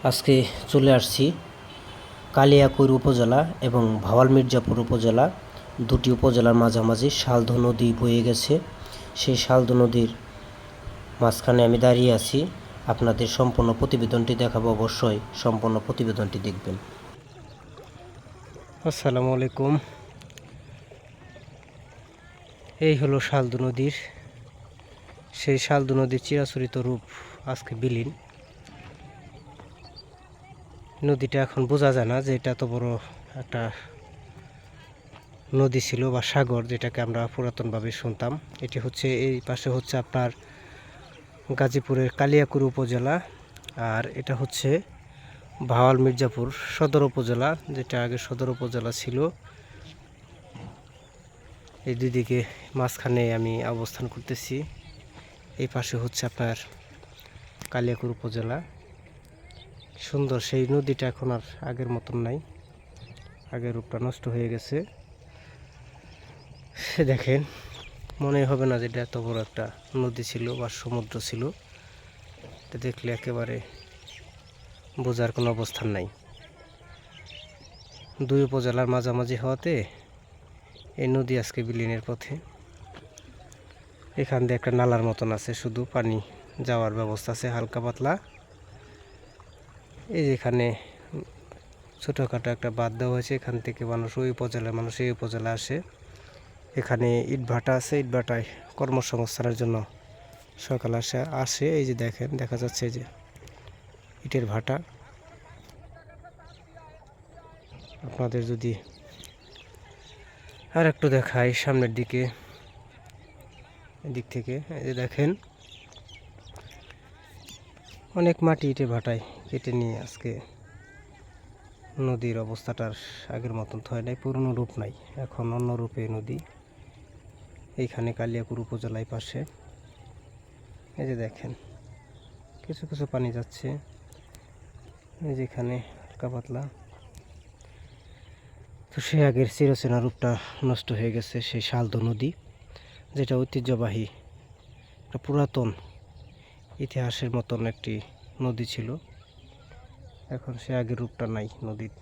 আজকে চলে আসছি কালিয়াকৈর উপজেলা এবং ভাওয়াল মির্জাপুর উপজেলা দুটি উপজেলার মাঝামাঝি শালধু নদী বয়ে গেছে। সেই শালধু নদীর মাঝখানে আমি দাঁড়িয়ে আছি। আপনাদের সম্পূর্ণ প্রতিবেদনটি দেখাবো, অবশ্যই সম্পূর্ণ প্রতিবেদনটি দেখবেন। আসসালামু আলাইকুম। এই হলো শালধু নদীর, সেই শালধু নদীর চিরাচরিত রূপ আজকে বিলীন। নদীটা এখন বোঝা যায় না যে এটা এত বড় একটা নদী ছিল বা সাগর, যেটাকে আমরা পুরাতনভাবে শুনতাম। এটি হচ্ছে, এই পাশে হচ্ছে আপনার গাজীপুরের কালিয়াকৈর উপজেলা, আর এটা হচ্ছে ভাওয়াল মির্জাপুর সদর উপজেলা, যেটা আগে সদর উপজেলা ছিল। এই দুই দিকে মাঝখানে আমি অবস্থান করতেছি। এই পাশে হচ্ছে আপনার কালিয়াকৈর উপজেলা। সুন্দর সেই নদীটা এখন আর আগের মতন নাই, আগের রূপটা নষ্ট হয়ে গেছে। দেখেন, মনে হবে না যে এটা এত বড় একটা নদী ছিল বা সমুদ্র ছিল। এটা দেখলে একেবারে বোঝার কোনো অবস্থান নাই। দুই উপজেলার মাঝামাঝি হওয়াতে এই নদী আজকে বিলীনের পথে। এখান দিয়ে একটা নালার মতন আছে, শুধু পানি যাওয়ার ব্যবস্থা আছে হালকা পাতলা। এই যেখানে ছোটোখাটো একটা বাঁধ দেওয়া হয়েছে, এখান থেকে মানুষ ওই উপজেলার মানুষ এই উপজেলা আসে। এখানে ইটভাটা আছে, ইটভাটায় কর্মসংস্থানের জন্য সকালে আসে। এই যে দেখেন, দেখা যাচ্ছে যে ইটের ভাটা। আপনাদের যদি আর একটু দেখাই সামনের দিকে, এদিক থেকে, এই যে দেখেন অনেক মাটি ইটে ভাটায় কেটে নিয়ে আজকে নদীর অবস্থাটার আগের মতন হয় নাই, পুরনো রূপ নাই, এখন অন্য রূপে নদী। এইখানে কালিয়াকৈর উপজেলায় পাশে এই যে দেখেন কিছু কিছু পানি যাচ্ছে, এই যেখানে হালকা পাতলা। তো সে আগের চিরচেনা রূপটা নষ্ট হয়ে গেছে। সেই শালধু নদী, যেটা ঐতিহ্যবাহী একটা পুরাতন ইতিহাসের মতন একটি নদী ছিল, এখন সে আগের রূপটা নাই নদীর।